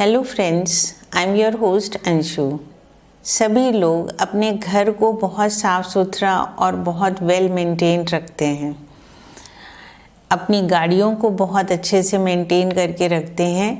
Hello friends, I am your host Anshu. सभी लोग अपने घर को बहुत साफ़ सुथरा और बहुत वेल मेंटेन रखते हैं। अपनी गाड़ियों को बहुत अच्छे से मेंटेन करके रखते हैं।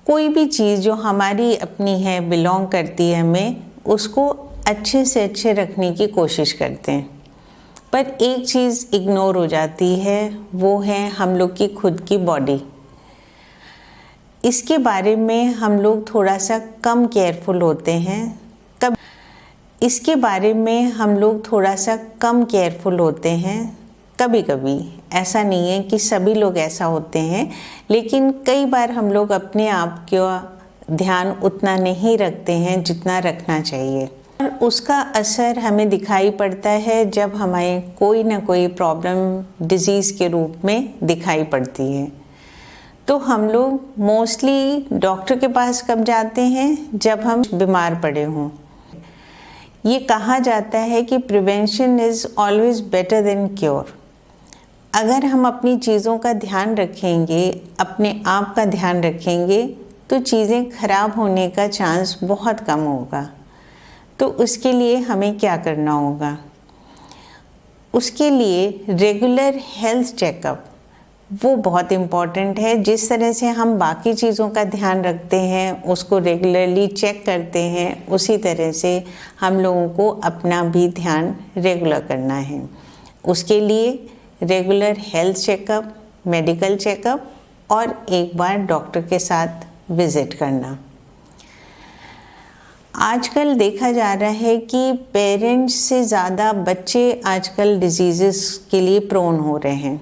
कोई भी चीज़ जो हमारी अपनी है, बिलोंग करती है हमें, उसको अच्छे से अच्छे रखने की कोशिश करते हैं। पर एक चीज़ इग्नोर हो जाती है, वो है हम लोग की खुद की बॉडी। इसके बारे में हम लोग थोड़ा सा कम केयरफुल होते हैं। कभी कभी ऐसा नहीं है कि सभी लोग ऐसा होते हैं, लेकिन कई बार हम लोग अपने आप का ध्यान उतना नहीं रखते हैं जितना रखना चाहिए। और उसका असर हमें दिखाई पड़ता है जब हमें कोई ना कोई प्रॉब्लम डिजीज़ के रूप में दिखाई पड़ती है। तो हम लोग मोस्टली डॉक्टर के पास कब जाते हैं? जब हम बीमार पड़े हों। ये कहा जाता है कि prevention is always better than cure. अगर हम अपनी चीज़ों का ध्यान रखेंगे, अपने आप का ध्यान रखेंगे, तो चीज़ें खराब होने का चांस बहुत कम होगा। तो उसके लिए हमें क्या करना होगा? उसके लिए रेगुलर हेल्थ चेकअप वो बहुत इम्पॉर्टेंट है। जिस तरह से हम बाकी चीज़ों का ध्यान रखते हैं, उसको रेगुलरली चेक करते हैं, उसी तरह से हम लोगों को अपना भी ध्यान रेगुलर करना है। उसके लिए regular health checkup, medical checkup और एक बार डॉक्टर के साथ विज़िट करना। आजकल देखा जा रहा है कि पेरेंट्स से ज़्यादा बच्चे आजकल डिजीज़ के लिए प्रोन हो रहे हैं।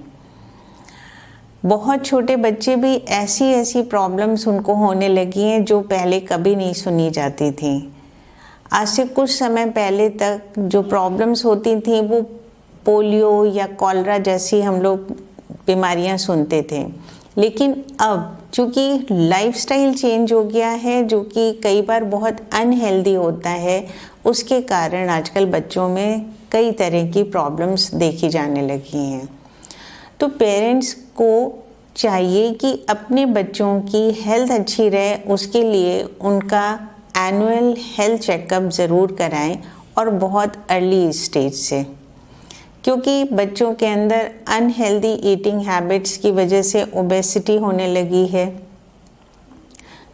बहुत छोटे बच्चे भी ऐसी प्रॉब्लम्स उनको होने लगी हैं जो पहले कभी नहीं सुनी जाती थी। आज से कुछ समय पहले तक जो प्रॉब्लम्स होती थी वो पोलियो या कॉलरा जैसी हम लोग बीमारियां सुनते थे। लेकिन अब चूँकि लाइफस्टाइल चेंज हो गया है, जो कि कई बार बहुत अनहेल्दी होता है, उसके कारण आजकल बच्चों में कई तरह की प्रॉब्लम्स देखी जाने लगी हैं। तो पेरेंट्स को चाहिए कि अपने बच्चों की हेल्थ अच्छी रहे, उसके लिए उनका एनुअल हेल्थ चेकअप ज़रूर कराएं, और बहुत अर्ली स्टेज से, क्योंकि बच्चों के अंदर अनहेल्दी ईटिंग हैबिट्स की वजह से ओबेसिटी होने लगी है।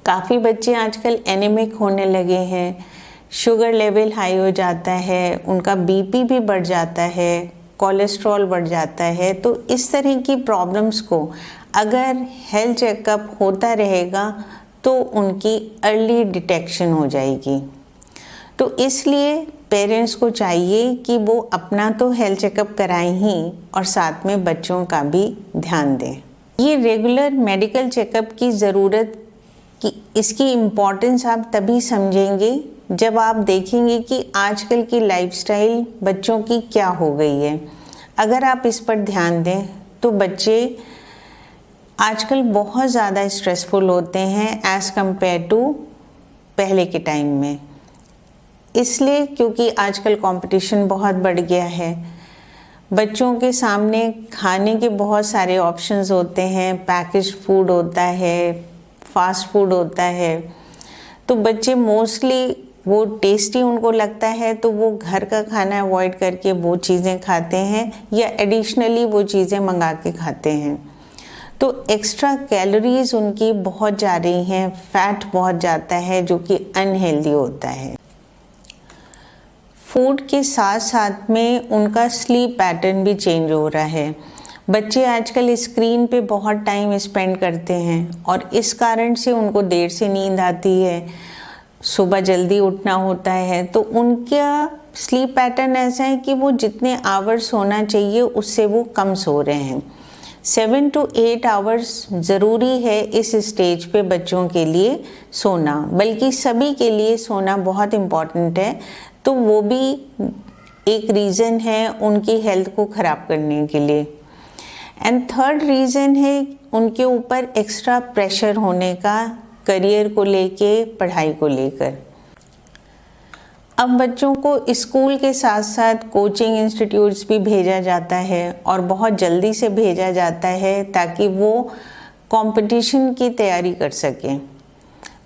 काफ़ी बच्चे आजकल एनीमिक होने लगे हैं, शुगर लेवल हाई हो जाता है, उनका बीपी भी बढ़ जाता है, कोलेस्ट्रॉल बढ़ जाता है। तो इस तरह की प्रॉब्लम्स को अगर हेल्थ चेकअप होता रहेगा तो उनकी अर्ली डिटेक्शन हो जाएगी। तो इसलिए पेरेंट्स को चाहिए कि वो अपना तो हेल्थ चेकअप कराएं ही, और साथ में बच्चों का भी ध्यान दें। ये रेगुलर मेडिकल चेकअप की ज़रूरत की, इसकी इम्पोर्टेंस आप तभी समझेंगे जब आप देखेंगे कि आजकल की लाइफस्टाइल बच्चों की क्या हो गई है। अगर आप इस पर ध्यान दें तो बच्चे आजकल बहुत ज़्यादा स्ट्रेसफुल होते हैं एज़ कम्पेयर टू पहले के टाइम में। इसलिए क्योंकि आजकल कंपटीशन बहुत बढ़ गया है। बच्चों के सामने खाने के बहुत सारे ऑप्शंस होते हैं, पैकेज्ड फूड होता है, फास्ट फूड होता है। तो बच्चे मोस्टली वो टेस्टी उनको लगता है तो वो घर का खाना अवॉइड करके वो चीज़ें खाते हैं, या एडिशनली वो चीज़ें मंगा के खाते हैं। तो एक्स्ट्रा कैलोरीज उनकी बहुत जा रही हैं, फैट बहुत जाता है, जो कि अनहेल्दी होता है। फूड के साथ साथ में उनका स्लीप पैटर्न भी चेंज हो रहा है। बच्चे आजकल स्क्रीन पे बहुत टाइम स्पेंड करते हैं, और इस कारण से उनको देर से नींद आती है, सुबह जल्दी उठना होता है। तो उनका स्लीप पैटर्न ऐसा है कि वो जितने आवर्स सोना चाहिए उससे वो कम सो रहे हैं। 7 to 8 आवर्स ज़रूरी है इस स्टेज पे बच्चों के लिए सोना, बल्कि सभी के लिए सोना बहुत इम्पॉर्टेंट है। तो वो भी एक रीज़न है उनकी हेल्थ को ख़राब करने के लिए। एंड थर्ड रीज़न है उनके ऊपर एक्स्ट्रा प्रेशर होने का, करियर को लेके, पढ़ाई को लेकर। अब बच्चों को स्कूल के साथ साथ कोचिंग इंस्टीट्यूट्स भी भेजा जाता है, और बहुत जल्दी से भेजा जाता है ताकि वो कंपटीशन की तैयारी कर सकें।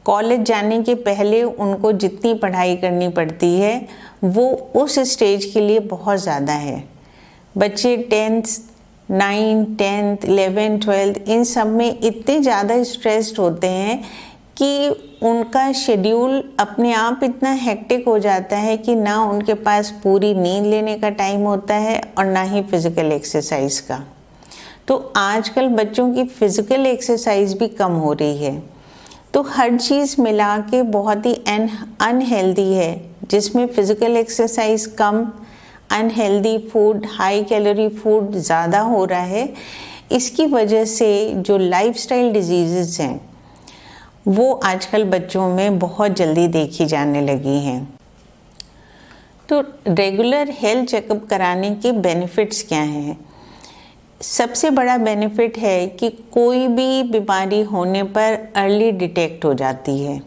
कॉलेज जाने के पहले उनको जितनी पढ़ाई करनी पड़ती है वो उस स्टेज के लिए बहुत ज़्यादा है। बच्चे 10th 9th 10th 11th 12th इन सब में इतने ज़्यादा स्ट्रेस्ड होते हैं कि उनका शेड्यूल अपने आप इतना हेक्टिक हो जाता है कि ना उनके पास पूरी नींद लेने का टाइम होता है और ना ही फिज़िकल एक्सरसाइज का। तो आजकल बच्चों की फ़िज़िकल एक्सरसाइज भी कम हो रही है। तो हर चीज़ मिला के बहुत ही अनहेल्दी है, जिसमें फ़िज़िकल एक्सरसाइज कम, unhealthy food, high calorie food ज़्यादा हो रहा है। इसकी वजह से जो लाइफस्टाइल डिजीज़ेस हैं वो आजकल बच्चों में बहुत जल्दी देखी जाने लगी हैं। तो रेगुलर हेल्थ चेकअप कराने के बेनिफिट्स क्या हैं? सबसे बड़ा बेनिफिट है कि कोई भी बीमारी होने पर अर्ली डिटेक्ट हो जाती है।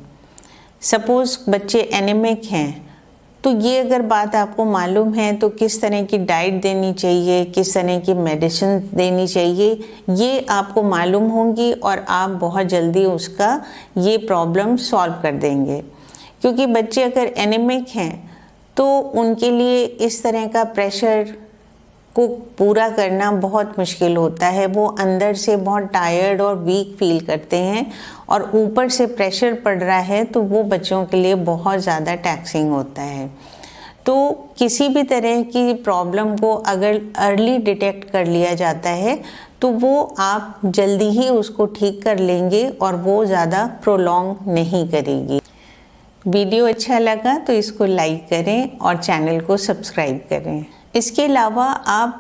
सपोज़ बच्चे एनीमिक हैं, तो ये अगर बात आपको मालूम है तो किस तरह की डाइट देनी चाहिए, किस तरह की मेडिसिन देनी चाहिए, ये आपको मालूम होंगी और आप बहुत जल्दी उसका ये प्रॉब्लम सॉल्व कर देंगे। क्योंकि बच्चे अगर एनीमिक हैं तो उनके लिए इस तरह का प्रेशर को पूरा करना बहुत मुश्किल होता है। वो अंदर से बहुत टायर्ड और वीक फील करते हैं और ऊपर से प्रेशर पड़ रहा है तो वो बच्चों के लिए बहुत ज़्यादा टैक्सिंग होता है। तो किसी भी तरह की प्रॉब्लम को अगर अर्ली डिटेक्ट कर लिया जाता है तो वो आप जल्दी ही उसको ठीक कर लेंगे और वो ज़्यादा प्रोलॉन्ग नहीं करेगी। वीडियो अच्छा लगा तो इसको लाइक करें और चैनल को सब्सक्राइब करें। इसके अलावा आप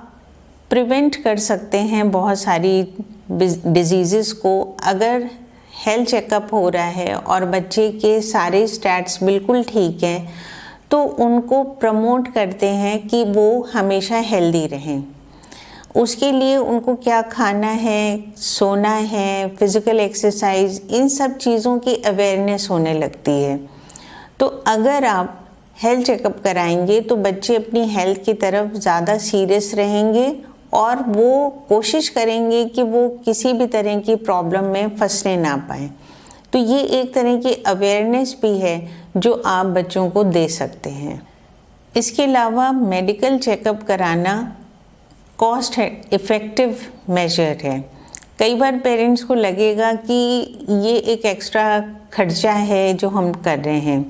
प्रिवेंट कर सकते हैं बहुत सारी डिजीज़ेस को। अगर हेल्थ चेकअप हो रहा है और बच्चे के सारे स्टैट्स बिल्कुल ठीक हैं तो उनको प्रमोट करते हैं कि वो हमेशा हेल्दी रहें। उसके लिए उनको क्या खाना है, सोना है, फिज़िकल एक्सरसाइज, इन सब चीज़ों की अवेयरनेस होने लगती है। तो अगर आप हेल्थ चेकअप कराएंगे तो बच्चे अपनी हेल्थ की तरफ ज़्यादा सीरियस रहेंगे और वो कोशिश करेंगे कि वो किसी भी तरह की प्रॉब्लम में फंसने ना पाए। तो ये एक तरह की अवेयरनेस भी है जो आप बच्चों को दे सकते हैं। इसके अलावा मेडिकल चेकअप कराना कॉस्ट इफ़ेक्टिव मेजर है। कई बार पेरेंट्स को लगेगा कि ये एक एक्स्ट्रा खर्चा है जो हम कर रहे हैं,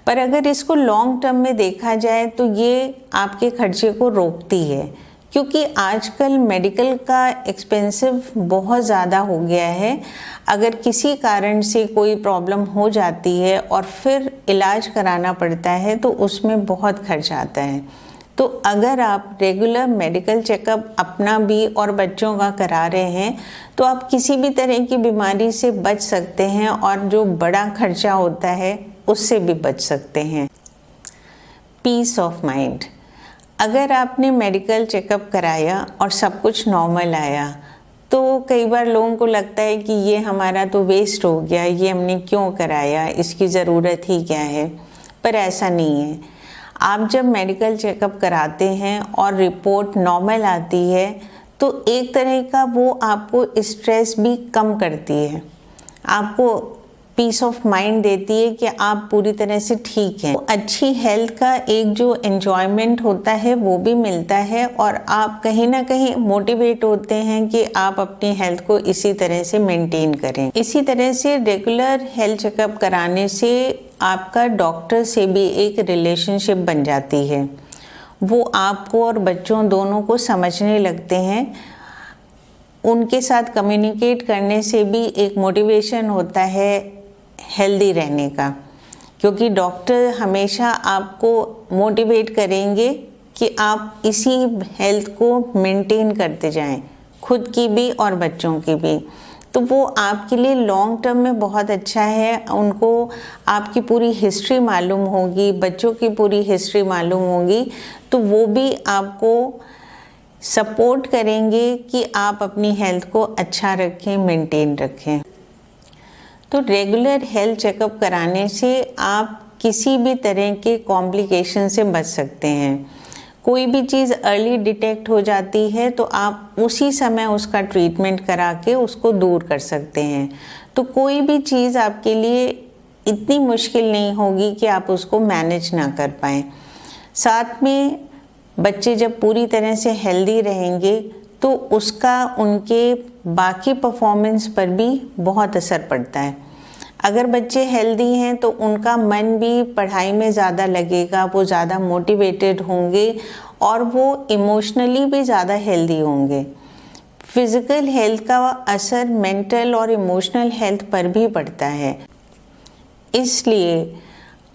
पर अगर इसको लॉन्ग टर्म में देखा जाए तो ये आपके खर्चे को रोकती है। क्योंकि आजकल मेडिकल का एक्सपेंसिव बहुत ज़्यादा हो गया है। अगर किसी कारण से कोई प्रॉब्लम हो जाती है और फिर इलाज कराना पड़ता है तो उसमें बहुत खर्च आता है। तो अगर आप रेगुलर मेडिकल चेकअप अपना भी और बच्चों का करा रहे हैं तो आप किसी भी तरह की बीमारी से बच सकते हैं और जो बड़ा खर्चा होता है उससे भी बच सकते हैं। Peace of mind. अगर आपने मेडिकल चेकअप कराया और सब कुछ नॉर्मल आया तो कई बार लोगों को लगता है कि ये हमारा तो वेस्ट हो गया, ये हमने क्यों कराया, इसकी ज़रूरत ही क्या है। पर ऐसा नहीं है। आप जब मेडिकल चेकअप कराते हैं और रिपोर्ट नॉर्मल आती है तो एक तरह का वो आपको स्ट्रेस भी कम करती है, आपको पीस ऑफ माइंड देती है कि आप पूरी तरह से ठीक हैं। तो अच्छी हेल्थ का एक जो एन्जॉयमेंट होता है वो भी मिलता है और आप कहीं ना कहीं मोटिवेट होते हैं कि आप अपनी हेल्थ को इसी तरह से मेंटेन करें। इसी तरह से रेगुलर हेल्थ चेकअप कराने से आपका डॉक्टर से भी एक रिलेशनशिप बन जाती है। वो आपको और बच्चों दोनों को समझने लगते हैं। उनके साथ कम्युनिकेट करने से भी एक मोटिवेशन होता है हेल्दी रहने का, क्योंकि डॉक्टर हमेशा आपको मोटिवेट करेंगे कि आप इसी हेल्थ को मेंटेन करते जाएं, खुद की भी और बच्चों की भी। तो वो आपके लिए लॉन्ग टर्म में बहुत अच्छा है। उनको आपकी पूरी हिस्ट्री मालूम होगी, बच्चों की पूरी हिस्ट्री मालूम होगी, तो वो भी आपको सपोर्ट करेंगे कि आप अपनी हेल्थ को अच्छा रखें, मेंटेन रखें। तो रेगुलर हेल्थ चेकअप कराने से आप किसी भी तरह के कॉम्प्लिकेशन से बच सकते हैं। कोई भी चीज़ अर्ली डिटेक्ट हो जाती है तो आप उसी समय उसका ट्रीटमेंट करा के उसको दूर कर सकते हैं। तो कोई भी चीज़ आपके लिए इतनी मुश्किल नहीं होगी कि आप उसको मैनेज ना कर पाएँ। साथ में बच्चे जब पूरी तरह से हेल्दी रहेंगे तो उसका उनके बाकी परफॉर्मेंस पर भी बहुत असर पड़ता है। अगर बच्चे हेल्दी हैं तो उनका मन भी पढ़ाई में ज़्यादा लगेगा, वो ज़्यादा मोटिवेटेड होंगे और वो इमोशनली भी ज़्यादा हेल्दी होंगे। फिज़िकल हेल्थ का असर मेंटल और इमोशनल हेल्थ पर भी पड़ता है। इसलिए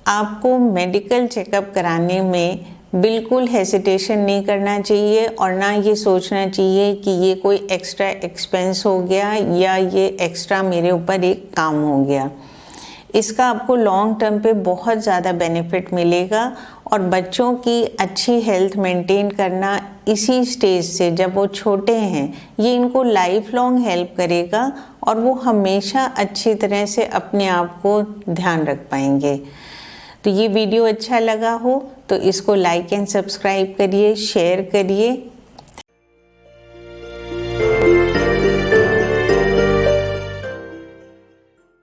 आपको मेडिकल चेकअप कराने में बिल्कुल हेसिटेशन नहीं करना चाहिए और ना ये सोचना चाहिए कि ये कोई एक्स्ट्रा एक्सपेंस हो गया या ये एक्स्ट्रा मेरे ऊपर एक काम हो गया। इसका आपको लॉन्ग टर्म पे बहुत ज़्यादा बेनिफिट मिलेगा और बच्चों की अच्छी हेल्थ मेंटेन करना इसी स्टेज से, जब वो छोटे हैं, ये इनको लाइफ लॉन्ग हेल्प करेगा और वो हमेशा अच्छी तरह से अपने आप को ध्यान रख पाएंगे। तो ये वीडियो अच्छा लगा हो तो इसको लाइक एंड सब्सक्राइब करिए, शेयर करिए